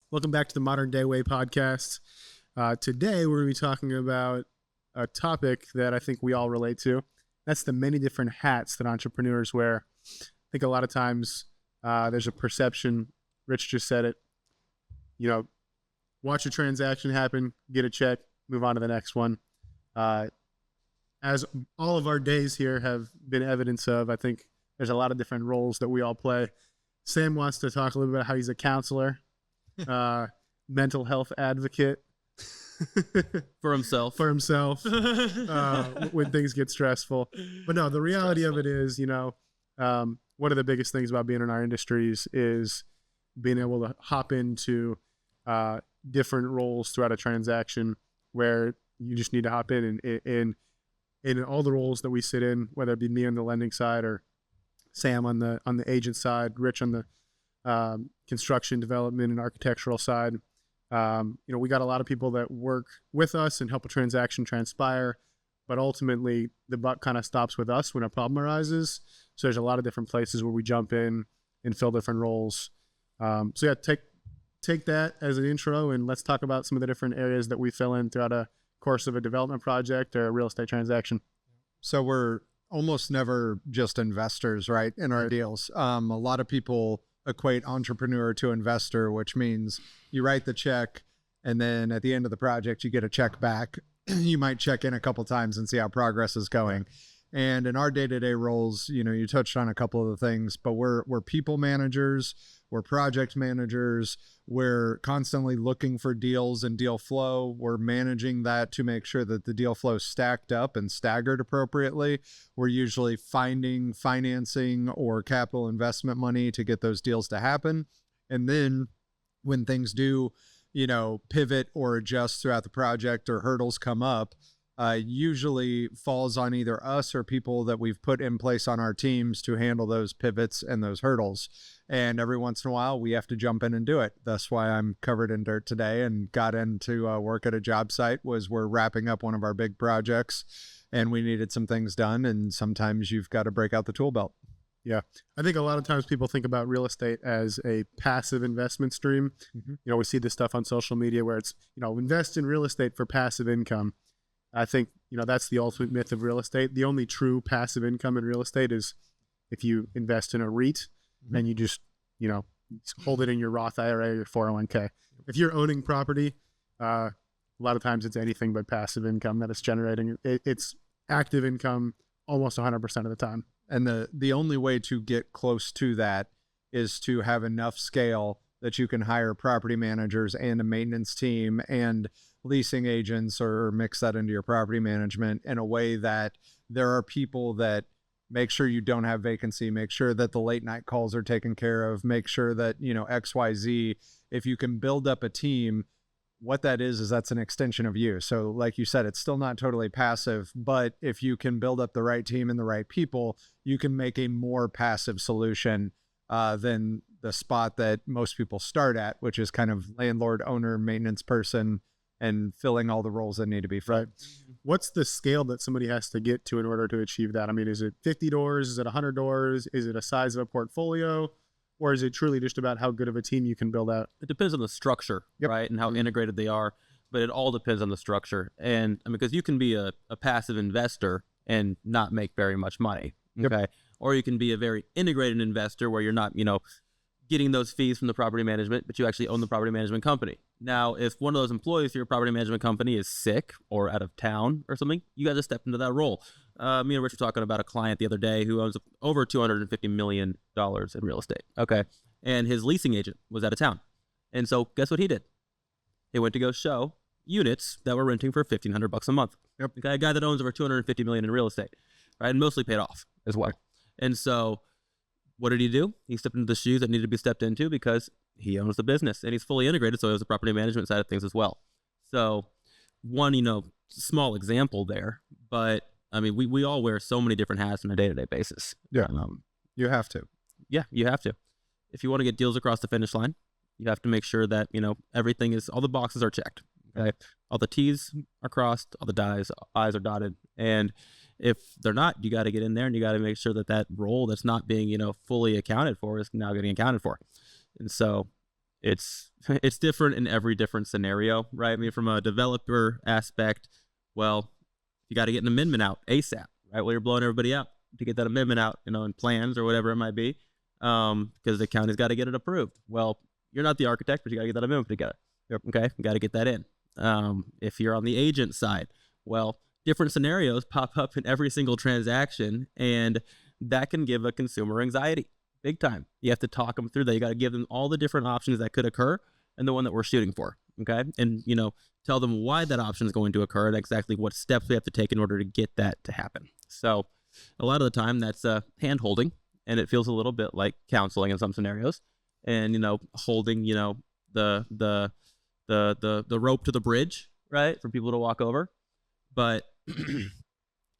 Welcome back to the Modern Day Way podcast. Today, we're going to be talking about a topic that I think we all relate to. That's the many different hats that entrepreneurs wear. I think a lot of times there's a perception, Rich just said it, watch a transaction happen, get a check, move on to the next one. As all of our days here have been evidence of, I think there's a lot of different roles that we all play. Sam wants to talk a little bit about how he's a counselor, mental health advocate for himself when things get stressful. But no, the reality of it is, one of the biggest things about being in our industries is being able to hop into different roles throughout a transaction where you just need to hop in all the roles that we sit in, whether it be me on the lending side or Sam on the agent side, Rich on the construction development and architectural side. We got a lot of people that work with us and help a transaction transpire, but ultimately the buck kind of stops with us when a problem arises. So there's a lot of different places where we jump in and fill different roles. Take that as an intro and let's talk about some of the different areas that we fill in throughout a course of a development project or a real estate transaction. So we're almost never just investors, right, in our deals. A lot of people equate entrepreneur to investor, which means you write the check and then at the end of the project, you get a check back. You might check in a couple times and see how progress is going. And in our day-to-day roles, you touched on a couple of the things, but we're people managers, we're project managers, we're constantly looking for deals and deal flow. We're managing that to make sure that the deal flow is stacked up and staggered appropriately. We're usually finding financing or capital investment money to get those deals to happen. And then when things do, pivot or adjust throughout the project or hurdles come up, usually falls on either us or people that we've put in place on our teams to handle those pivots and those hurdles. And every once in a while, we have to jump in and do it. That's why I'm covered in dirt today and got into work at a job site. We're wrapping up one of our big projects and we needed some things done. And sometimes you've got to break out the tool belt. Yeah. I think a lot of times people think about real estate as a passive investment stream. Mm-hmm. We see this stuff on social media where it's, invest in real estate for passive income. I think, that's the ultimate myth of real estate. The only true passive income in real estate is if you invest in a REIT and you just, hold it in your Roth IRA or your 401k. If you're owning property, a lot of times it's anything but passive income that it's generating. It's active income almost 100% of the time. And the only way to get close to that is to have enough scale that you can hire property managers and a maintenance team and leasing agents or mix that into your property management in a way that there are people that make sure you don't have vacancy, make sure that the late night calls are taken care of, make sure that, XYZ. If you can build up a team, what that is that's an extension of you. So like you said, it's still not totally passive, but if you can build up the right team and the right people, you can make a more passive solution than the spot that most people start at, which is kind of landlord, owner, maintenance person, and filling all the roles that need to be filled. Right. What's the scale that somebody has to get to in order to achieve that? I mean, is it 50 doors? Is it 100 doors? Is it a size of a portfolio? Or is it truly just about how good of a team you can build out? It depends on the structure, right, and how integrated they are, but it all depends on the structure. And because you can be a passive investor and not make very much money, okay? Or you can be a very integrated investor where you're not, getting those fees from the property management, but you actually own the property management company. Now, if one of those employees for your property management company is sick or out of town or something, you got to step into that role. Me and Rich were talking about a client the other day who owns over $250 million in real estate. Okay. And his leasing agent was out of town. And so guess what he did? He went to go show units that were renting for $1,500 a month. Yep. Okay, a guy that owns over $250 million in real estate, right? And mostly paid off as well. And so what did he do? He stepped into the shoes that needed to be stepped into because he owns the business and he's fully integrated. So he has the property management side of things as well. So one, small example there, but I mean, we all wear so many different hats on a day-to-day basis. Yeah. You have to. Yeah, you have to. If you want to get deals across the finish line, you have to make sure that, everything is, all the boxes are checked. Okay. All the T's are crossed, all the I's are dotted. And if they're not, you got to get in there and you got to make sure that role that's not being, fully accounted for is now getting accounted for. And so it's different in every different scenario, right? I mean, from a developer aspect, well, you got to get an amendment out ASAP, right? Well, you're blowing everybody up to get that amendment out, in plans or whatever it might be, because the county's got to get it approved. Well, you're not the architect, but you got to get that amendment together. Yep. Okay, you got to get that in. If you're on the agent side, well, different scenarios pop up in every single transaction, and that can give a consumer anxiety big time. You have to talk them through that. You got to give them all the different options that could occur and the one that we're shooting for. Okay, and tell them why that option is going to occur and exactly what steps we have to take in order to get that to happen. So a lot of the time that's hand holding, and it feels a little bit like counseling in some scenarios, and holding the rope to the bridge, right, for people to walk over. But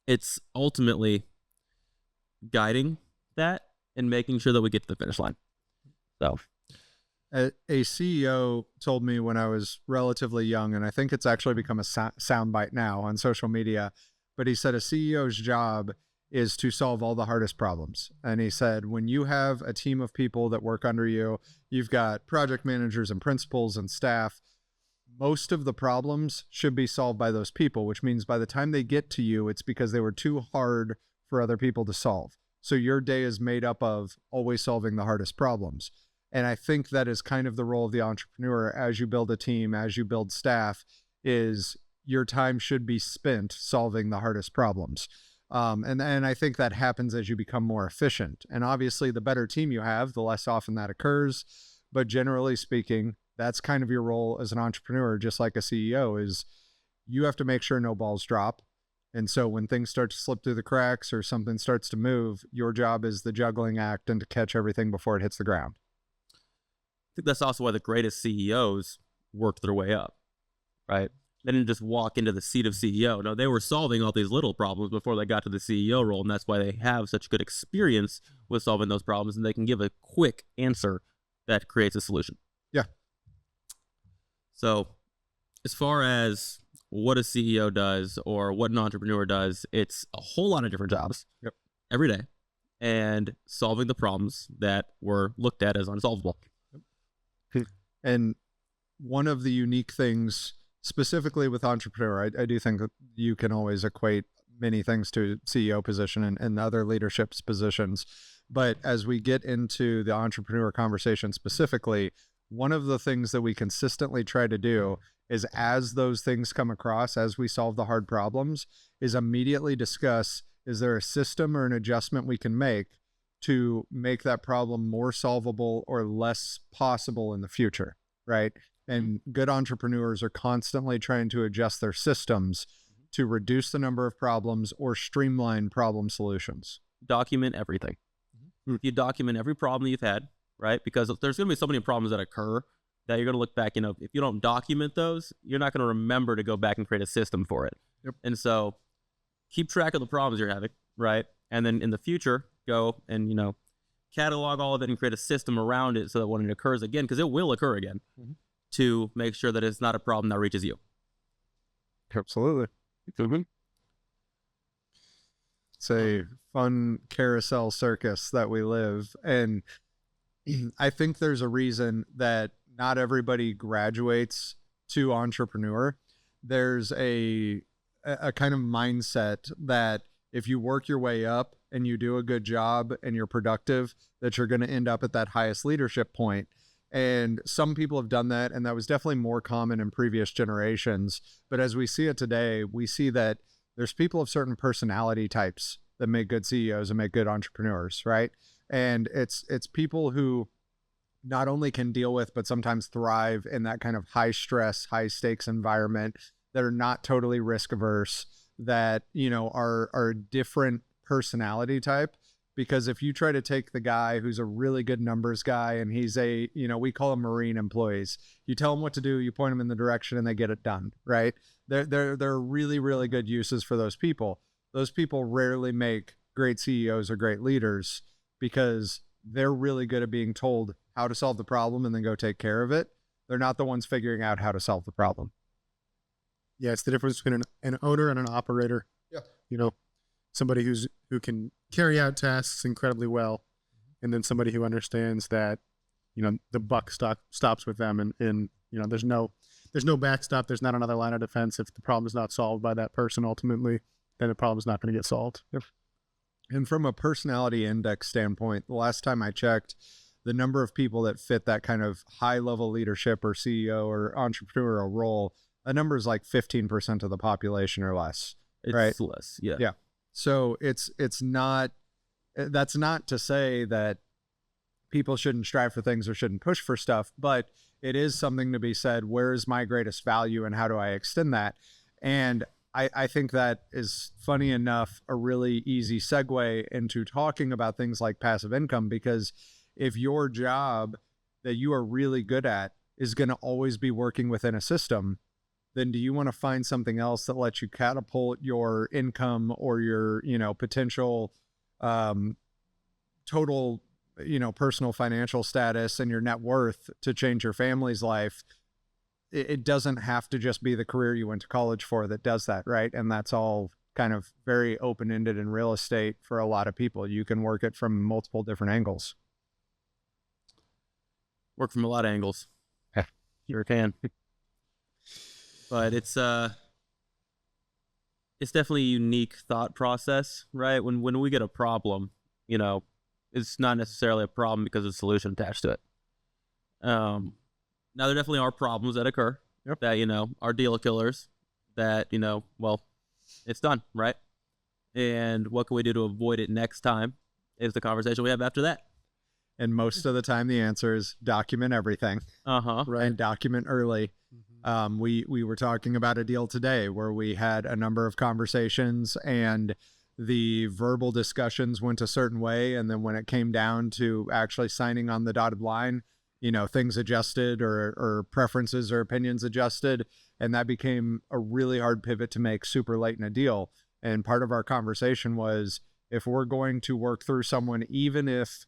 it's ultimately guiding that and making sure that we get to the finish line. So a CEO told me when I was relatively young, and I think it's actually become a soundbite now on social media, but he said a CEO's job is to solve all the hardest problems. And he said, when you have a team of people that work under you, you've got project managers and principals and staff, most of the problems should be solved by those people, which means by the time they get to you, it's because they were too hard for other people to solve. So your day is made up of always solving the hardest problems. And I think that is kind of the role of the entrepreneur as you build a team, as you build staff, is your time should be spent solving the hardest problems. And I think that happens as you become more efficient. And obviously, the better team you have, the less often that occurs. But generally speaking, that's kind of your role as an entrepreneur, just like a CEO, is you have to make sure no balls drop. And so when things start to slip through the cracks or something starts to move, your job is the juggling act and to catch everything before it hits the ground. I think that's also why the greatest CEOs worked their way up, right? They didn't just walk into the seat of CEO. No, they were solving all these little problems before they got to the CEO role, and that's why they have such good experience with solving those problems, and they can give a quick answer that creates a solution. Yeah. So as far as what a CEO does or what an entrepreneur does, it's a whole lot of different jobs every day and solving the problems that were looked at as unsolvable. And one of the unique things specifically with entrepreneur, I do think that you can always equate many things to CEO position and other leadership positions. But as we get into the entrepreneur conversation specifically, one of the things that we consistently try to do is as those things come across, as we solve the hard problems, is immediately discuss, is there a system or an adjustment we can make to make that problem more solvable or less possible in the future, right? And good entrepreneurs are constantly trying to adjust their systems to reduce the number of problems or streamline problem solutions. Document everything. If you document every problem you've had, right? Because there's going to be so many problems that occur that you're going to look back, if you don't document those, you're not going to remember to go back and create a system for it. Yep. And so keep track of the problems you're having, right? And then in the future, go and, catalog all of it and create a system around it so that when it occurs again, because it will occur again, to make sure that it's not a problem that reaches you. Absolutely. It's a fun carousel circus that we live. And I think there's a reason that not everybody graduates to entrepreneur. There's a kind of mindset that if you work your way up and you do a good job and you're productive, that you're going to end up at that highest leadership point. And some people have done that, and that was definitely more common in previous generations. But as we see it today, we see that there's people of certain personality types that make good CEOs and make good entrepreneurs, right? And it's people who not only can deal with, but sometimes thrive in that kind of high stress, high stakes environment, that are not totally risk averse, that, are a different personality type. Because if you try to take the guy who's a really good numbers guy and he's we call them Marine employees, you tell them what to do, you point them in the direction and they get it done, right? There are really, really good uses for those people. Those people rarely make great CEOs or great leaders because they're really good at being told how to solve the problem and then go take care of it. They're not the ones figuring out how to solve the problem. Yeah, it's the difference between an owner and an operator. Yeah. Somebody who can carry out tasks incredibly well, and then somebody who understands that, the buck stops with them, and there's no backstop. There's not another line of defense. If the problem is not solved by that person, ultimately, then the problem is not going to get solved. Yep. And from a personality index standpoint, the last time I checked, the number of people that fit that kind of high level leadership or CEO or entrepreneurial role, that number is like 15% of the population or less. It's right? less. Yeah. Yeah. So it's not, that's not to say that people shouldn't strive for things or shouldn't push for stuff, but it is something to be said, where is my greatest value and how do I extend that? And I think that is, funny enough, a really easy segue into talking about things like passive income, because if your job that you are really good at is going to always be working within a system, then do you want to find something else that lets you catapult your income or your, potential total, personal financial status and your net worth to change your family's life? It doesn't have to just be the career you went to college for that does that, right? And that's all kind of very open-ended in real estate for a lot of people. You can work it from multiple different angles. Work from a lot of angles. Yeah. Sure can. But it's definitely a unique thought process, right? When we get a problem, it's not necessarily a problem because of a solution attached to it. Now there definitely are problems that occur that, are deal killers that, well, it's done, right? And what can we do to avoid it next time is the conversation we have after that. And most of the time the answer is document everything. Right. And document early. We were talking about a deal today where we had a number of conversations and the verbal discussions went a certain way. And then when it came down to actually signing on the dotted line, things adjusted or preferences or opinions adjusted. And that became a really hard pivot to make super late in a deal. And part of our conversation was, if we're going to work through someone, even if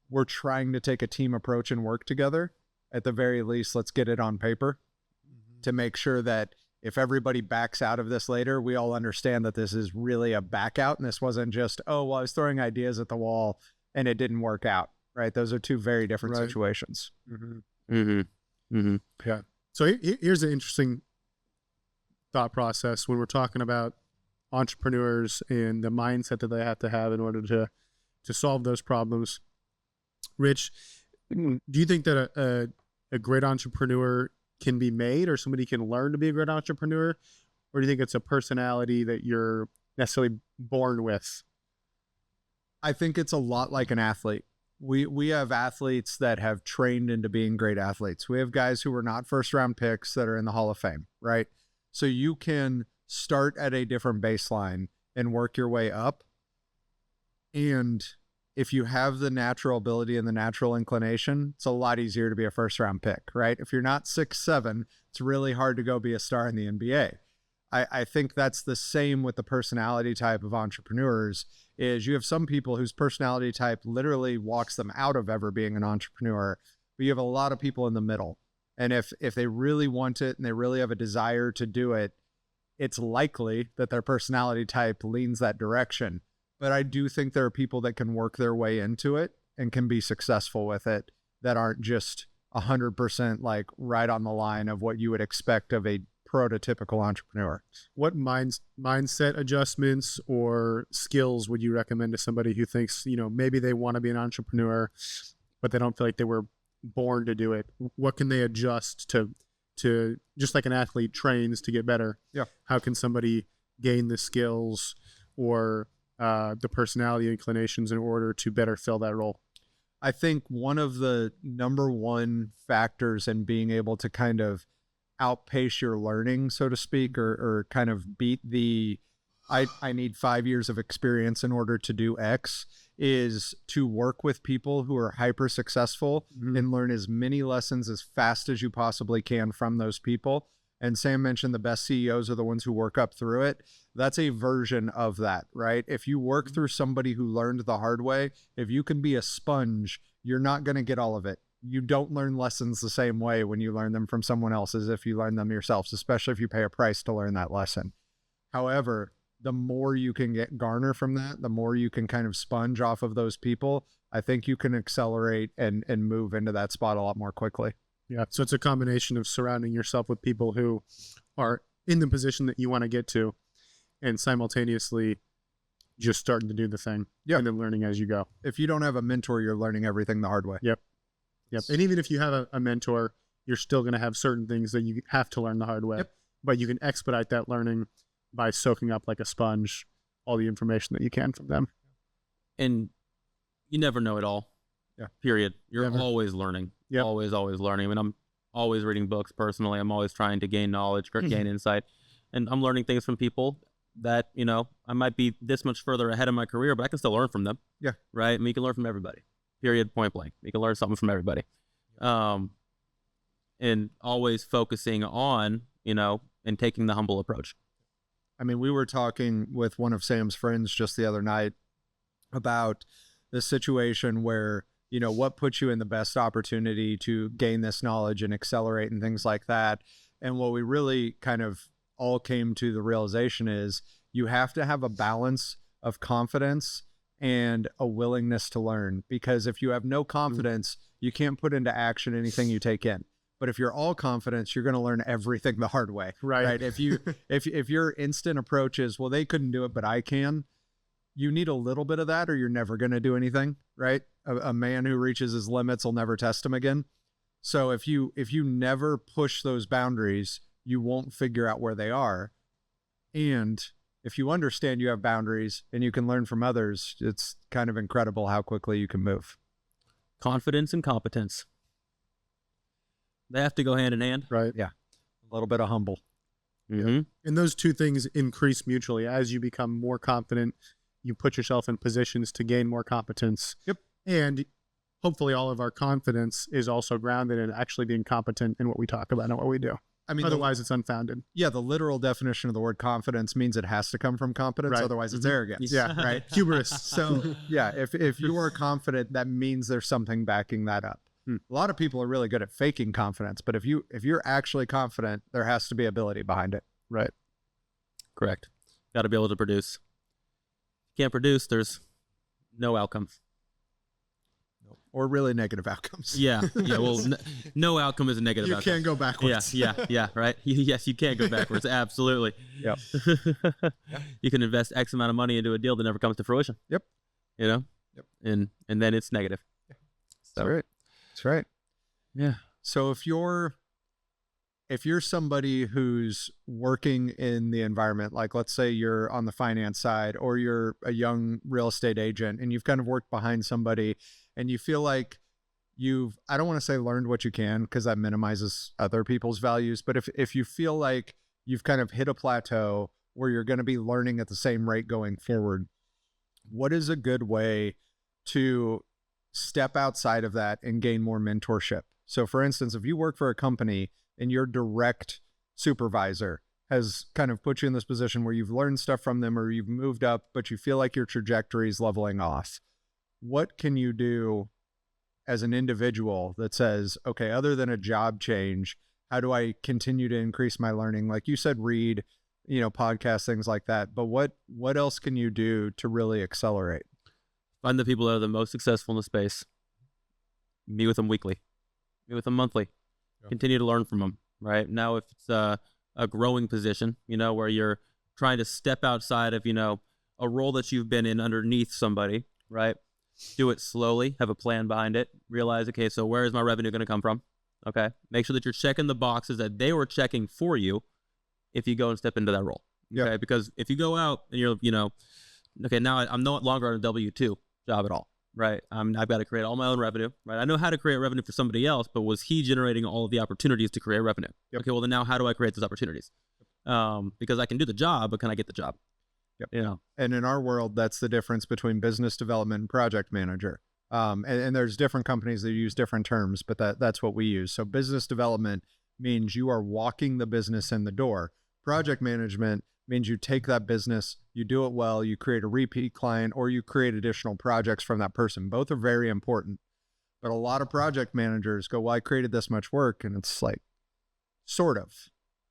we're trying to take a team approach and work together, at the very least, let's get it on paper to make sure that if everybody backs out of this later, we all understand that this is really a back out. And this wasn't just, I was throwing ideas at the wall and it didn't work out, right? Those are two very different situations. Yeah. So here's an interesting thought process when we're talking about entrepreneurs and the mindset that they have to have in order to solve those problems. Rich, do you think that a great entrepreneur can be made, or somebody can learn to be a great entrepreneur? Or do you think it's a personality that you're necessarily born with? I think it's a lot like an athlete. We have athletes that have trained into being great athletes. We have guys who were not first round picks that are in the Hall of Fame, right? So you can start at a different baseline and work your way up. And if you have the natural ability and the natural inclination, it's a lot easier to be a first round pick, right? If you're not 6'7", it's really hard to go be a star in the NBA. I think that's the same with the personality type of entrepreneurs. Is you have some people whose personality type literally walks them out of ever being an entrepreneur, but you have a lot of people in the middle. And if they really want it and they really have a desire to do it, it's likely that their personality type leans that direction. But I do think there are people that can work their way into it and can be successful with it that aren't just 100% like right on the line of what you would expect of a prototypical entrepreneur. What mindset adjustments or skills would you recommend to somebody who thinks, maybe they want to be an entrepreneur, but they don't feel like they were born to do it? What can they adjust to just like an athlete trains to get better? Yeah. How can somebody gain the skills or the personality inclinations in order to better fill that role? I think one of the number one factors in being able to kind of outpace your learning, so to speak, or kind of beat the, I need 5 years of experience in order to do X, is to work with people who are hyper successful and learn as many lessons as fast as you possibly can from those people. And Sam mentioned the best CEOs are the ones who work up through it. That's a version of that, right? If you work through somebody who learned the hard way, if you can be a sponge, you're not going to get all of it. You don't learn lessons the same way when you learn them from someone else as if you learn them yourselves, especially if you pay a price to learn that lesson. However, the more you can garner from that, the more you can kind of sponge off of those people, I think you can accelerate and move into that spot a lot more quickly. Yeah. So it's a combination of surrounding yourself with people who are in the position that you want to get to, and simultaneously just starting to do the thing. Yep. And then learning as you go. If you don't have a mentor, you're learning everything the hard way. Yep. And even if you have a mentor, you're still going to have certain things that you have to learn the hard way. Yep. But you can expedite that learning by soaking up like a sponge all the information that you can from them. And you never know it all. Yeah. Period. You're Never. always learning. Yep. Always learning. I mean, I'm always reading books personally. I'm always trying to gain knowledge, gain insight. And I'm learning things from people that, you know, I might be this much further ahead of my career, but I can still learn from them. Yeah. Right? I mean, you can learn from everybody. Period, point blank. You can learn something from everybody. And always focusing on, you know, and taking the humble approach. I mean, we were talking with one of Sam's friends just the other night about the situation where, you know, what puts you in the best opportunity to gain this knowledge and accelerate and things like that. And what we really kind of all came to the realization is you have to have a balance of confidence and a willingness to learn, because if you have no confidence, you can't put into action anything you take in. But if you're all confidence, you're going to learn everything the hard way. Right. If you if your instant approach is, well, they couldn't do it, but I can, you need a little bit of that or you're never going to do anything, right? A man who reaches his limits will never test them again. So if you never push those boundaries, you won't figure out where they are. And if you understand you have boundaries and you can learn from others, it's kind of incredible how quickly you can move. Confidence and competence. They have to go hand in hand. Right. A little bit of humble. Mm-hmm. And those two things increase mutually. As you become more confident, you put yourself in positions to gain more competence. Yep. And hopefully all of our confidence is also grounded in actually being competent in what we talk about and what we do. I mean, otherwise it's unfounded. the literal definition of the word confidence means it has to come from competence. Right. Otherwise it's Mhm. arrogance. Yeah. Right. Hubris. So yeah, if you are confident, that means there's something backing that up. A lot of people are really good at faking confidence, but if you're actually confident, there has to be ability behind it. Right. Correct. Got to be able to produce. Can't produce, there's no outcome. Or really negative outcomes. Yeah. Well, no outcome is a negative You outcome. can't go backwards. Yeah. Right. Yes, you can't go backwards. Absolutely. Yep. You can invest X amount of money into a deal that never comes to fruition. Yep. You know. Yep. And then it's negative. That's right. That's right. Yeah. So if you're somebody who's working in the environment, like let's say you're on the finance side or you're a young real estate agent and you've kind of worked behind somebody and you feel like I don't want to say learned what you can because that minimizes other people's values, but if you feel like you've kind of hit a plateau where you're going to be learning at the same rate going forward, what is a good way to step outside of that and gain more mentorship? So for instance, if you work for a company and your direct supervisor has kind of put you in this position where you've learned stuff from them or you've moved up, but you feel like your trajectory is leveling off, what can you do as an individual that says, okay, other than a job change, how do I continue to increase my learning? Like you said, read, podcasts, things like that. But what else can you do to really accelerate? Find the people that are the most successful in the space. Meet with them weekly. Meet with them monthly. Yep. Continue to learn from them, right? Now, if it's a growing position, where you're trying to step outside of, a role that you've been in underneath somebody, right? Do it slowly. Have a plan behind it. Realize, okay, so where is my revenue going to come from? Okay. Make sure that you're checking the boxes that they were checking for you if you go and step into that role. Okay. Yep. Because if you go out and you're, okay, now I'm no longer on a W-2 job at all, right? I've got to create all my own revenue, right? I know how to create revenue for somebody else, but was he generating all of the opportunities to create revenue? Yep. Okay, well then now how do I create those opportunities? Because I can do the job, but can I get the job? Yep. And in our world, that's the difference between business development and project manager. And there's different companies that use different terms, but that's what we use. So business development means you are walking the business in the door. Project management means you take that business, you do it well, you create a repeat client, or you create additional projects from that person. Both are very important. But a lot of project managers go, well, I created this much work. And it's like, sort of,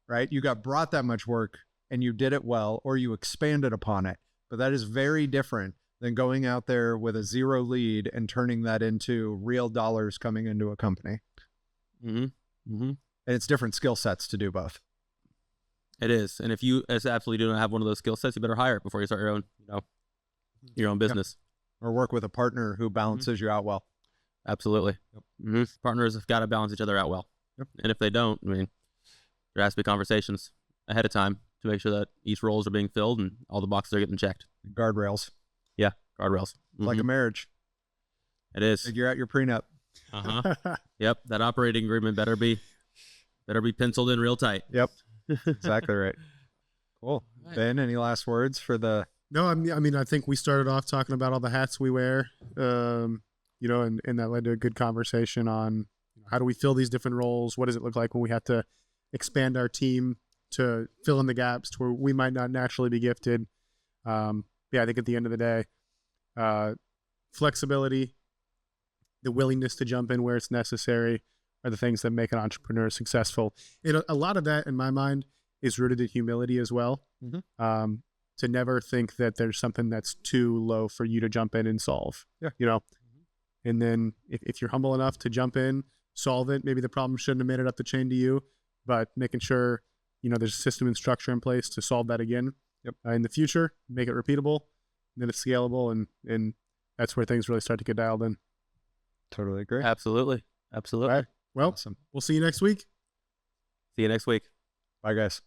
right? You got brought that much work and you did it well, or you expanded upon it. But that is very different than going out there with a 0 lead and turning that into real dollars coming into a company. And it's different skill sets to do both. It is. And if you absolutely do not have one of those skill sets, you better hire it before you start your own business. Or work with a partner who balances you out well. Absolutely. Partners have got to balance each other out well. And if they don't, I mean, there has to be conversations ahead of time to make sure that each roles are being filled and all the boxes are getting checked. Guardrails. Yeah, guardrails. Like a marriage. It is. Figure out your prenup. Yep, that operating agreement better be penciled in real tight. Yep, exactly right. Cool. Right. Ben, any last words for the... No, I mean, I think we started off talking about all the hats we wear, and that led to a good conversation on how do we fill these different roles? What does it look like when we have to expand our team to fill in the gaps to where we might not naturally be gifted? I think at the end of the day, flexibility, the willingness to jump in where it's necessary are the things that make an entrepreneur successful. And a lot of that, in my mind, is rooted in humility as well. To never think that there's something that's too low for you to jump in and solve. And then if you're humble enough to jump in, solve it, maybe the problem shouldn't have made it up the chain to you, but making sure, there's a system and structure in place to solve that again in the future, make it repeatable, and then it's scalable, and that's where things really start to get dialed in. Totally agree. Absolutely. All right. Well, We'll see you next week. See you next week. Bye, guys.